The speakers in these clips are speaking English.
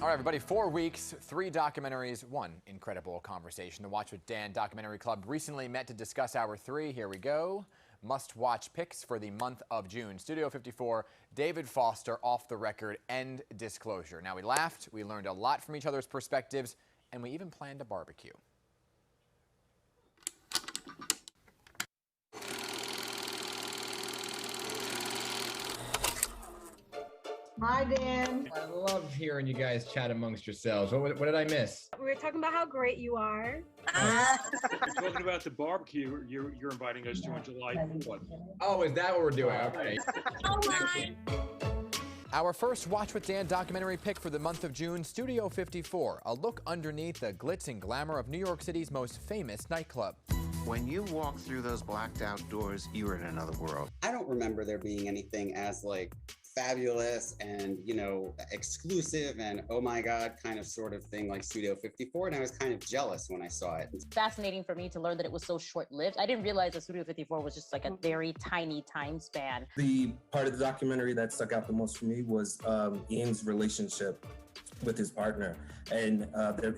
All right, everybody, 4 weeks, 3 documentaries, 1 incredible conversation. The Watch with Dan Documentary Club recently met to discuss Hour 3. Here we go. Must-watch picks for the month of June. Studio 54, David Foster, Off the Record, and Disclosure. Now, we laughed, we learned a lot from each other's perspectives, and we even planned a barbecue. Hi, Dan. I love hearing you guys chat amongst yourselves. What did I miss? We were talking about how great you are. Talking about the barbecue you're inviting us to on July 4th. Oh, is that what we're doing? Okay. Oh my! Our first Watch with Dan documentary pick for the month of June, Studio 54, a look underneath the glitz and glamour of New York City's most famous nightclub. When you walk through those blacked out doors, you're in another world. I don't remember there being anything as like fabulous and, you know, exclusive and oh my God kind of sort of thing like Studio 54. And I was kind of jealous when I saw it. It's fascinating for me to learn that it was so short-lived. I didn't realize that Studio 54 was just like a very tiny time span. The part of the documentary that stuck out the most for me was Ian's relationship with his partner and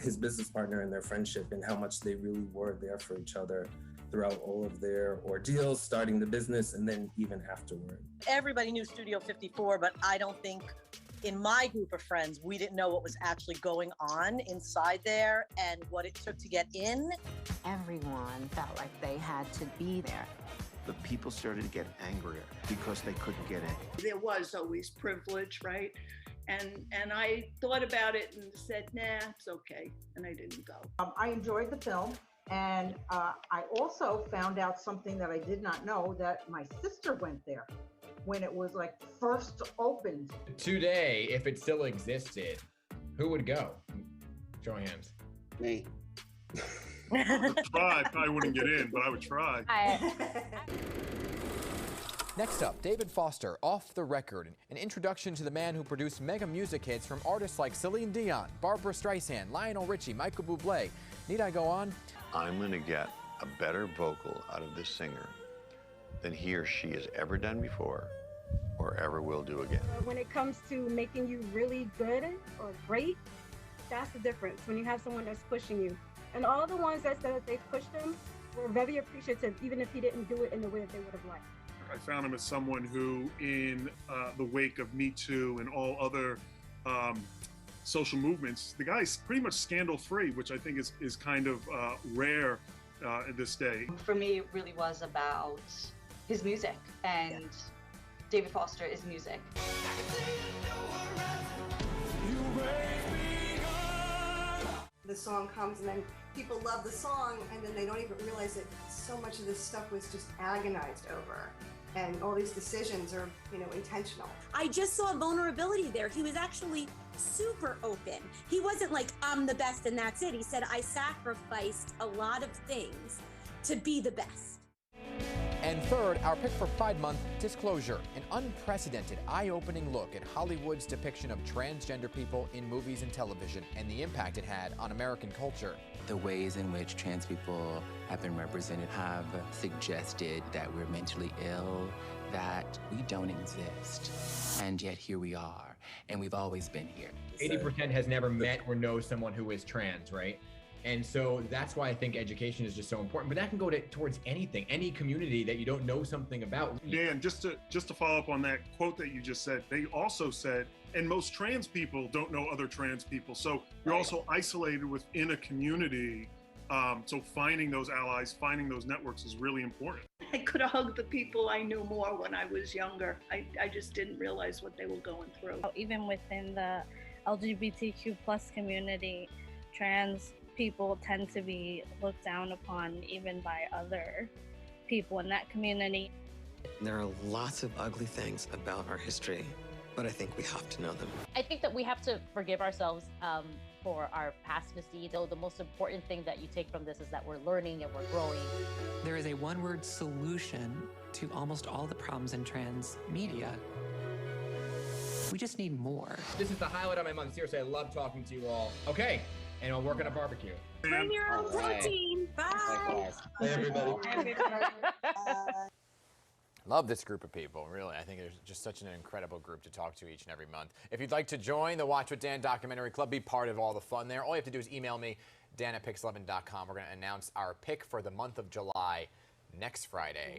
his business partner and their friendship and how much they really were there for each other throughout all of their ordeals, starting the business and then even afterward. Everybody knew Studio 54, but I don't think in my group of friends, we didn't know what was actually going on inside there and what it took to get in. Everyone felt like they had to be there. The people started to get angrier because they couldn't get in. There was always privilege, right? And I thought about it and said, nah, it's okay. And I didn't go. I enjoyed the film. And I also found out something that I did not know, that my sister went there when it was like first opened. Today, if it still existed, who would go? Show of hands. Me. I would try. I wouldn't get in, but I would try. Next up, David Foster, Off the Record, an introduction to the man who produced mega music hits from artists like Celine Dion, Barbra Streisand, Lionel Richie, Michael Bublé. Need I go on? I'm going to get a better vocal out of this singer than he or she has ever done before or ever will do again. When it comes to making you really good or great, that's the difference when you have someone that's pushing you. And all the ones that said that they pushed him were very appreciative, even if he didn't do it in the way that they would have liked. I found him as someone who, in the wake of Me Too and all other social movements, the guy's pretty much scandal-free, which I think is kind of rare in this day. For me, it really was about his music, and David Foster is music. The song comes and then people love the song and then they don't even realize that so much of this stuff was just agonized over. And all these decisions are, you know, intentional. I just saw vulnerability there. He was actually super open. He wasn't like, I'm the best and that's it. He said, I sacrificed a lot of things to be the best. And third, our pick for Pride Month, Disclosure, an unprecedented, eye-opening look at Hollywood's depiction of transgender people in movies and television and the impact it had on American culture. The ways in which trans people have been represented have suggested that we're mentally ill, that we don't exist. And yet here we are, and we've always been here. 80% has never met or knows someone who is trans, right? And so that's why I think education is just so important. But that can go towards anything, any community that you don't know something about. Dan, just to follow up on that quote that you just said, they also said, and most trans people don't know other trans people. So you're also isolated within a community. So finding those allies, finding those networks is really important. I could have hugged the people I knew more when I was younger. I just didn't realize what they were going through. Even within the LGBTQ plus community, trans people tend to be looked down upon even by other people in that community. There are lots of ugly things about our history, but I think we have to know them. I think that we have to forgive ourselves for our past misdeeds. Though the most important thing that you take from this is that we're learning and we're growing. There is a one-word solution to almost all the problems in trans media. We just need more. This is the highlight of my month. Seriously, I love talking to you all. Okay, and we'll work on a barbecue. Bring your own protein. Bye. Hey, everybody. Love this group of people, really. I think there's just such an incredible group to talk to each and every month. If you'd like to join the Watch with Dan Documentary Club, be part of all the fun there, all you have to do is email me, dan@pix11.com. We're going to announce our pick for the month of July next Friday.